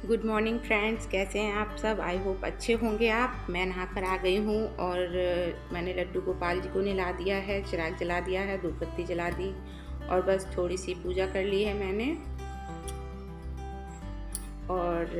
Good morning friends, कैसे हैं आप सब। आई होप अच्छे होंगे आप। मैं नहा कर आ गई हूँ और मैंने लड्डू गोपाल जी को नहला दिया है, चिराग जला दिया है, धूप बत्ती जला दी और बस थोड़ी सी पूजा कर ली है मैंने। और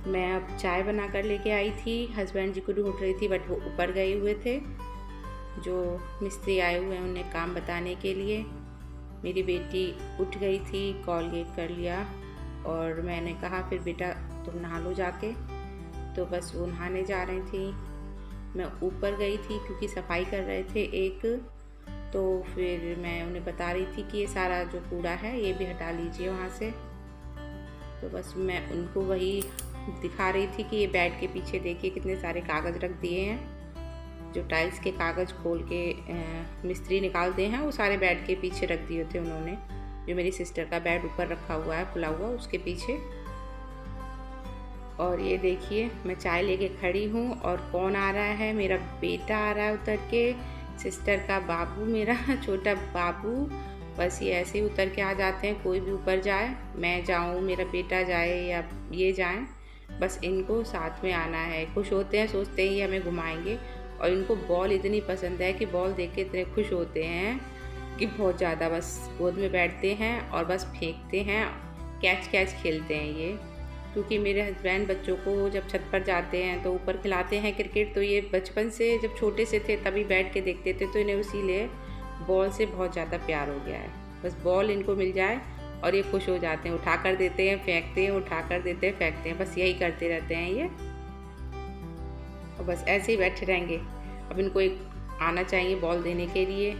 मैं अब चाय बना कर लेके आई थी। हस्बैंड जी को ढूंढ रही थी बट वो ऊपर गए हुए थे, जो मिस्त्री आए हुए हैं उन्हें काम बताने के लिए। मेरी बेटी उठ गई थी, कॉलगेट कर लिया और मैंने कहा फिर बेटा तुम नहा लो जाके। तो बस वो नहाने जा रही थी। मैं ऊपर गई थी क्योंकि सफाई कर रहे थे एक, तो फिर मैं उन्हें बता रही थी कि ये सारा जो कूड़ा है ये भी हटा लीजिए वहाँ से। तो बस मैं उनको वही दिखा रही थी कि ये बेड के पीछे देखिए कितने सारे कागज़ रख दिए हैं। जो टाइल्स के कागज़ खोल के मिस्त्री निकालते हैं वो सारे बेड के पीछे रख दिए थे उन्होंने। जो मेरी सिस्टर का बेड ऊपर रखा हुआ है खुला हुआ, उसके पीछे। और ये देखिए मैं चाय लेके खड़ी हूँ और कौन आ रहा है, मेरा बेटा आ रहा है उतर के। सिस्टर का बाबू, मेरा छोटा बाबू, बस ये ऐसे ही उतर के आ जाते हैं। कोई भी ऊपर जाए, मैं जाऊँ, मेरा बेटा जाए या ये जाएं, बस इनको साथ में आना है। खुश होते हैं, सोचते ही हमें घुमाएंगे। और इनको बॉल इतनी पसंद है कि बॉल देख के इतने खुश होते हैं कि बहुत ज़्यादा। बस गोद में बैठते हैं और बस फेंकते हैं, कैच खेलते हैं ये। क्योंकि मेरे हस्बैंड बच्चों को जब छत पर जाते हैं तो ऊपर खिलाते हैं क्रिकेट, तो ये बचपन से जब छोटे से थे तभी बैठ के देखते थे, तो इन्हें इसीलिए बॉल से बहुत ज़्यादा प्यार हो गया है। बस बॉल इनको मिल जाए और ये खुश हो जाते हैं, उठा कर देते हैं, फेंकते हैं, उठा कर देते हैं, फेंकते हैं, बस यही करते रहते हैं ये। और बस ऐसे ही बैठे रहेंगे। अब इनको एक आना चाहिए बॉल देने के लिए।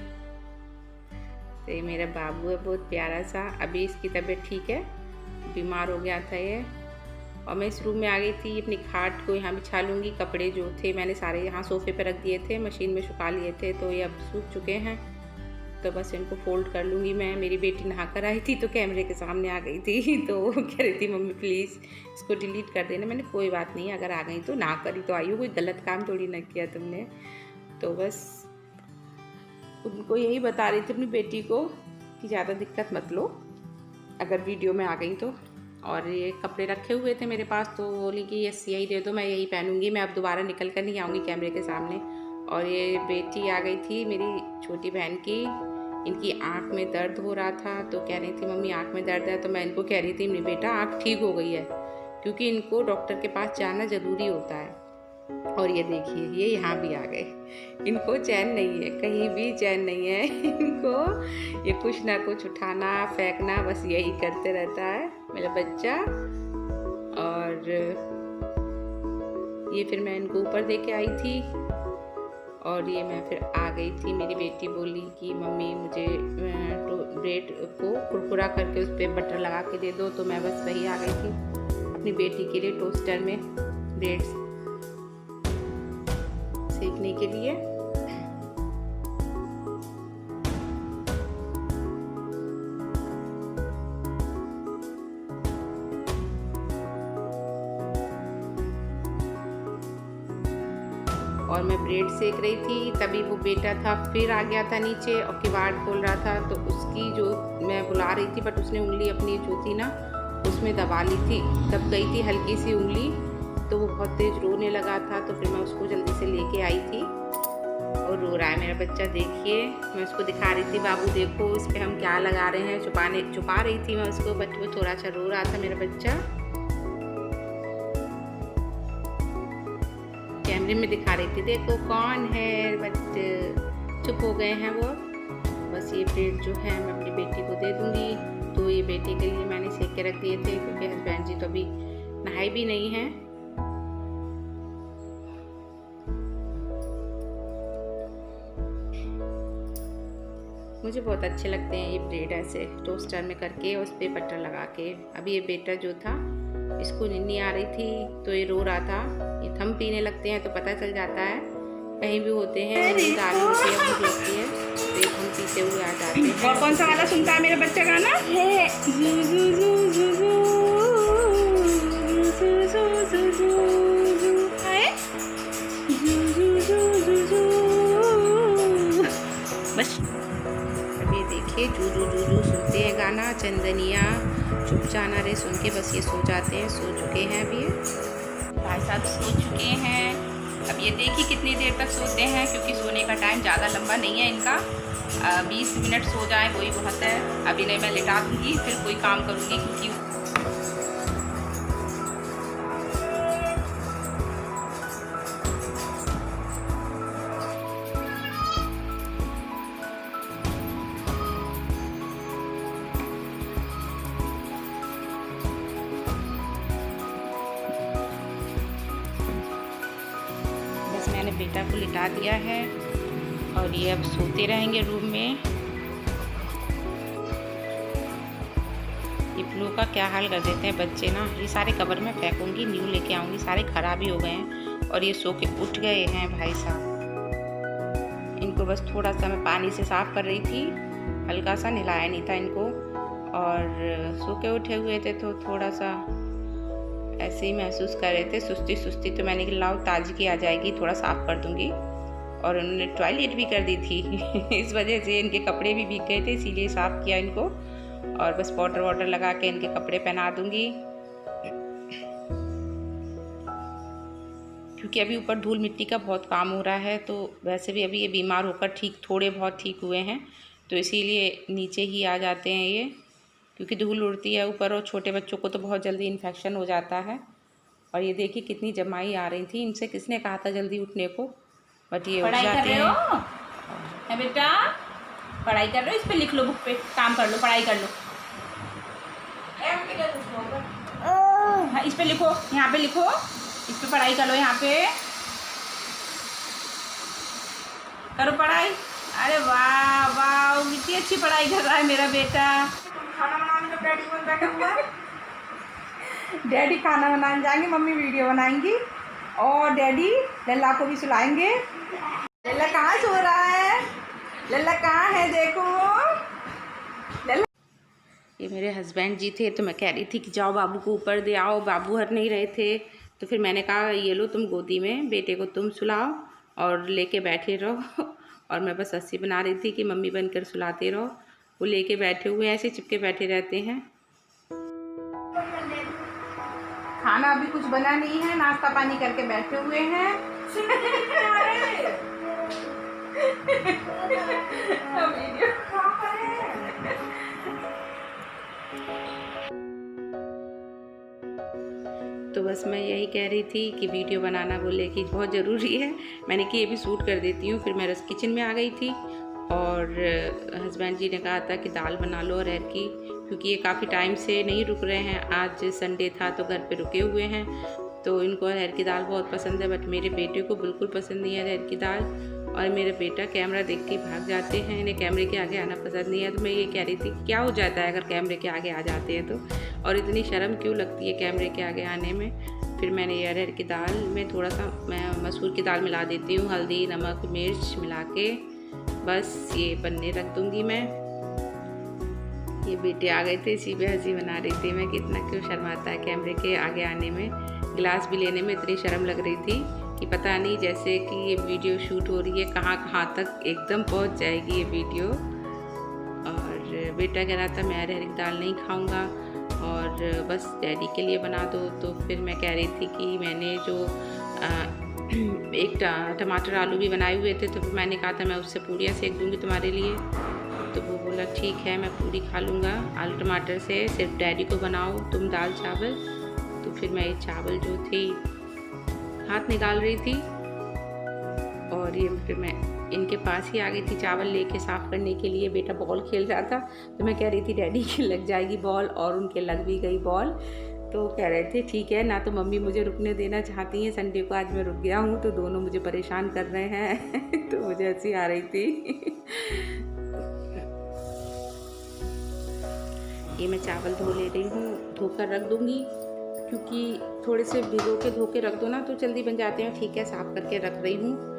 तो ये मेरा बाबू है बहुत प्यारा सा। अभी इसकी तबीयत ठीक है, बीमार हो गया था ये। और मैं इस रूम में आ गई थी, अपनी खाट को यहाँ बिछा लूँगी। कपड़े जो थे मैंने सारे यहाँ सोफ़े पे रख दिए थे, मशीन में सुखा लिए थे, तो ये अब सूख चुके हैं। तो बस इनको फोल्ड कर लूँगी मैं। मेरी बेटी नहा कर आई थी तो कैमरे के सामने आ गई थी, तो वो कह रही थी मम्मी प्लीज़ इसको डिलीट कर देना। मैंने कोई बात नहीं, अगर आ गई तो ना करी तो आई हो, कोई गलत काम थोड़ी ना किया तुमने। तो बस उनको यही बता रही थी अपनी बेटी को कि ज़्यादा दिक्कत मत लो अगर वीडियो में आ गई तो। और ये कपड़े रखे हुए थे मेरे पास, तो बोली कि यस यही दे दो, मैं यही पहनूंगी, मैं अब दोबारा निकल कर नहीं आऊँगी कैमरे के सामने। और ये बेटी आ गई थी मेरी छोटी बहन की, इनकी आँख में दर्द हो रहा था, तो कह रही थी मम्मी आँख में दर्द है। तो मैं इनको कह रही थी मेरी बेटा आँख ठीक हो गई है, क्योंकि इनको डॉक्टर के पास जाना ज़रूरी होता है। और ये देखिए ये यहाँ भी आ गए। इनको चैन नहीं है, कहीं भी चैन नहीं है इनको। ये कुछ ना कुछ उठाना फेंकना बस यही करते रहता है मेरा बच्चा। और ये फिर मैं इनको ऊपर दे के आई थी और ये मैं फिर आ गई थी। मेरी बेटी बोली कि मम्मी मुझे ब्रेड को कुरकुरा करके उस पर बटर लगा के दे दो, तो मैं बस वही आ गई थी अपनी बेटी के लिए टोस्टर में ब्रेड सेकने के लिए। और मैं ब्रेड सेक रही थी, तभी वो बेटा था फिर आ गया था नीचे और किवाड़ खोल रहा था। तो उसकी जो मैं बुला रही थी बट उसने उंगली अपनी जो थी ना उसमें दबा ली थी, दब गई थी हल्की सी उंगली, तो वो बहुत तेज़ रोने लगा था। तो फिर मैं उसको जल्दी से लेके आई थी और रो रहा है मेरा बच्चा। देखिए मैं उसको दिखा रही थी, बाबू देखो इस पर हम क्या लगा रहे हैं, छुपा रही थी मैं उसको, बट वो थोड़ा सा रो रहा था मेरा बच्चा। कैमरे में दिखा रही थी देखो कौन है, बट चुप हो गए हैं वो। बस ये ब्रेड जो है मैं अपनी बेटी को दे दूँगी। तो ये बेटी के लिए मैंने सेक के रख दिए थे, क्योंकि हस्बैंड जी तो अभी नहाए भी नहीं हैं। मुझे बहुत अच्छे लगते हैं ये ब्रेड ऐसे टोस्टर में करके उस पर बटर लगा के। अभी ये बेटा जो था इसको नींद आ रही थी तो ये रो रहा था। ये थम पीने लगते हैं तो पता चल जाता है, कहीं भी होते हैं नींद आ रही होती है, भूख लगती है तो ये थम पीते हुए आ जाते हैं। और कौन सा वाला सुनता है मेरा बच्चा गाना है? बस अभी देखिए जू जू जू जू सुनते हैं गाना। चंदनिया चुप जाना रे सुन के, बस ये सो जाते हैं। सो चुके हैं अभी ये भाई साहब, सो चुके हैं। अब ये देखिए कितनी देर तक सोते हैं, क्योंकि सोने का टाइम ज़्यादा लंबा नहीं है इनका। 20 मिनट सो जाए वही बहुत है। अभी नहीं, मैं लिटा दूँगी, फिर कोई काम करूँगी, क्योंकि मैंने बेटा को लिटा दिया है और ये अब सोते रहेंगे रूम में। ये फ्लू का क्या हाल कर देते हैं बच्चे ना। ये सारे कवर में फेंकूंगी, न्यू लेके आऊँगी, सारे ख़राब ही हो गए हैं। और ये सो के उठ गए हैं भाई साहब। इनको बस थोड़ा सा मैं पानी से साफ़ कर रही थी, हल्का सा, नहलाया नहीं था इनको। और सो के उठे हुए थे तो थोड़ा सा ऐसे ही महसूस कर रहे थे, सुस्ती सुस्ती। तो मैंने कहा लाओ ताजगी आ जाएगी, थोड़ा साफ़ कर दूंगी। और उन्होंने टॉयलेट भी कर दी थी इस वजह से इनके कपड़े भी भीग गए थे, इसीलिए साफ़ किया इनको। और बस पाउडर वाउडर लगा के इनके कपड़े पहना दूंगी, क्योंकि अभी ऊपर धूल मिट्टी का बहुत काम हो रहा है। तो वैसे भी अभी ये बीमार होकर थोड़े बहुत ठीक हुए हैं, तो इसीलिए नीचे ही आ जाते हैं ये, क्योंकि धूल उड़ती है ऊपर और छोटे बच्चों को तो बहुत जल्दी इन्फेक्शन हो जाता है। और ये देखिए कितनी जमाई आ रही थी, इनसे किसने कहा था जल्दी उठने को, बट ये उठ जाते हैं। है बेटा, पढ़ाई कर रहे हो, इस पे लिख लो, बुक पे काम कर लो, पढ़ाई कर लो। हाँ, इस पे लिखो, यहाँ पे लिखो, इस पे पढ़ाई कर लो, यहाँ पे करो पढ़ाई। अरे वाह वाह, कितनी अच्छी पढ़ाई कर रहा है मेरा बेटा। खाना बनाने का डैडी बन बैठा हुआ है। डैडी खाना बनाने जाएंगे, मम्मी वीडियो बनाएंगी, और डैडी लल्ला को भी सुलाएंगे। लल्ला कहाँ सो रहा है? लल्ला कहाँ है? देखो लल्ला। ये मेरे हस्बैंड जी थे, तो मैं कह रही थी कि जाओ बाबू को ऊपर दे आओ, बाबू हट नहीं रहे थे। तो फिर मैंने कहा ये लो तुम गोदी में बेटे को तुम सुलाओ और लेके बैठे रहो। और मैं बस हंसी बना रही थी कि मम्मी बनकर सुलाते रहो। वो लेके बैठे हुए ऐसे चिपके बैठे रहते हैं। खाना अभी कुछ बना नहीं है, नाश्ता पानी करके बैठे हुए हैं। तो बस मैं यही कह रही थी कि वीडियो बनाना बोले कि बहुत ज़रूरी है। मैंने कि ये भी शूट कर देती हूँ। फिर मैं रस किचन में आ गई थी और हस्बैंड जी ने कहा था कि दाल बना लो अरहर की, क्योंकि ये काफ़ी टाइम से नहीं रुक रहे हैं। आज संडे था तो घर पे रुके हुए हैं, तो इनको अरहर की दाल बहुत पसंद है, बट मेरे बेटे को बिल्कुल पसंद नहीं है अरहर की दाल। और मेरा बेटा कैमरा देख के भाग जाते हैं, इन्हें कैमरे के आगे आना पसंद नहीं है। तो मैं ये कह रही थी कि क्या हो जाता है अगर कैमरे के आगे आ जाते हैं तो, और इतनी शर्म क्यों लगती है कैमरे के आगे आने में। फिर मैंने ये अरहर की दाल में थोड़ा सा मैं मसूर की दाल मिला देती हूँ, हल्दी नमक मिर्च मिला के, बस ये बनने रख दूँगी मैं। ये बेटे आ गए थे, इसी पे हंसी बना रही थी मैं, कितना क्यों शर्माता है कैमरे के आगे आने में। गिलास भी लेने में इतनी शर्म लग रही थी कि पता नहीं जैसे कि ये वीडियो शूट हो रही है कहाँ कहाँ तक एकदम पहुँच जाएगी ये वीडियो। और बेटा कह रहा था मैं अरहर की दाल नहीं खाऊंगा और बस डैडी के लिए बना दो। तो फिर मैं कह रही थी कि मैंने जो एक टमाटर आलू भी बनाए हुए थे, तो फिर मैंने कहा था मैं उससे पूड़ियाँ सेक दूँगी तुम्हारे लिए। तो वो बोला ठीक है मैं पूरी खा लूँगा आलू टमाटर से, सिर्फ डैडी को बनाओ तुम दाल चावल। तो फिर मैं ये चावल जो थी हाथ निकाल रही थी और ये फिर मैं इनके पास ही आ गई थी चावल लेके साफ़ करने के लिए। बेटा बॉल खेल रहा था, तो मैं कह रही थी डैडी की लग जाएगी बॉल, और उनके लग भी गई बॉल। तो कह रहे थे ठीक है ना, तो मम्मी मुझे रुकने देना चाहती हैं, संडे को आज मैं रुक गया हूँ तो दोनों मुझे परेशान कर रहे हैं तो मुझे हंसी आ रही थी। ये मैं चावल धो ले रही हूँ, धोकर रख दूँगी, क्योंकि थोड़े से भिगो के धो के रख दो ना तो जल्दी बन जाते हैं। ठीक है, साफ़ करके रख रही हूँ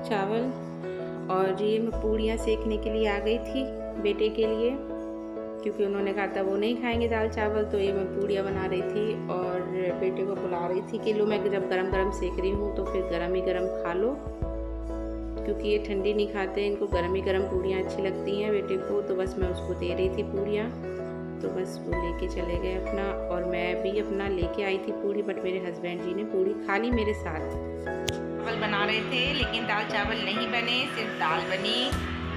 चावल। और ये मैं पूड़ियाँ सेकने के लिए आ गई थी बेटे के लिए, क्योंकि उन्होंने कहा था वो नहीं खाएंगे दाल चावल। तो ये मैं पूड़ियाँ बना रही थी और बेटे को बुला रही थी कि लो मैं जब गरम गरम सेक रही हूँ तो फिर गरम ही गरम खा लो, क्योंकि ये ठंडी नहीं खाते, इनको गरम ही गरम पूड़ियाँ अच्छी लगती हैं बेटे को। तो बस मैं उसको दे रही थी पूड़ियाँ। तो बस वो लेके चले गए अपना, और मैं भी अपना लेके आई थी पूड़ी, बट मेरे हस्बैंड जी ने पूड़ी खा ली मेरे साथ। चावल बना रहे थे लेकिन दाल चावल नहीं बने, सिर्फ दाल बनी।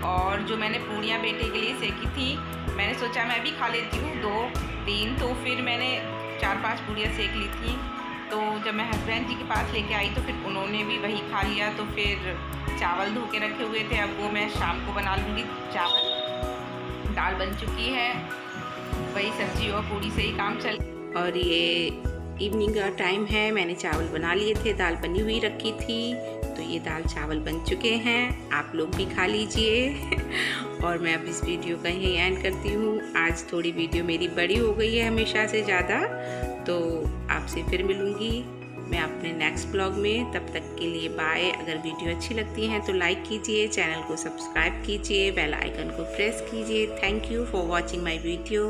और जो मैंने पूड़ियाँ बेटे के लिए सेकी थी, मैंने सोचा मैं भी खा लेती हूँ 2-3, तो फिर मैंने 4-5 पूड़ियाँ सेक ली थी। तो जब मैं हस्बैंड जी के पास लेके आई तो फिर उन्होंने भी वही खा लिया। तो फिर चावल धो के रखे हुए थे, अब वो मैं शाम को बना लूँगी चावल। दाल बन चुकी है, वही सब्जी और पूड़ी से ही काम चल। और ये इवनिंग का टाइम है, मैंने चावल बना लिए थे, दाल बनी हुई रखी थी, तो ये दाल चावल बन चुके हैं। आप लोग भी खा लीजिए। और मैं अब इस वीडियो का यहीं एंड करती हूँ। आज थोड़ी वीडियो मेरी बड़ी हो गई है हमेशा से ज़्यादा, तो आपसे फिर मिलूँगी मैं अपने नेक्स्ट ब्लॉग में। तब तक के लिए बाय। अगर वीडियो अच्छी लगती है तो लाइक कीजिए, चैनल को सब्सक्राइब कीजिए, बेल आइकन को प्रेस कीजिए। Thank you for watching my video.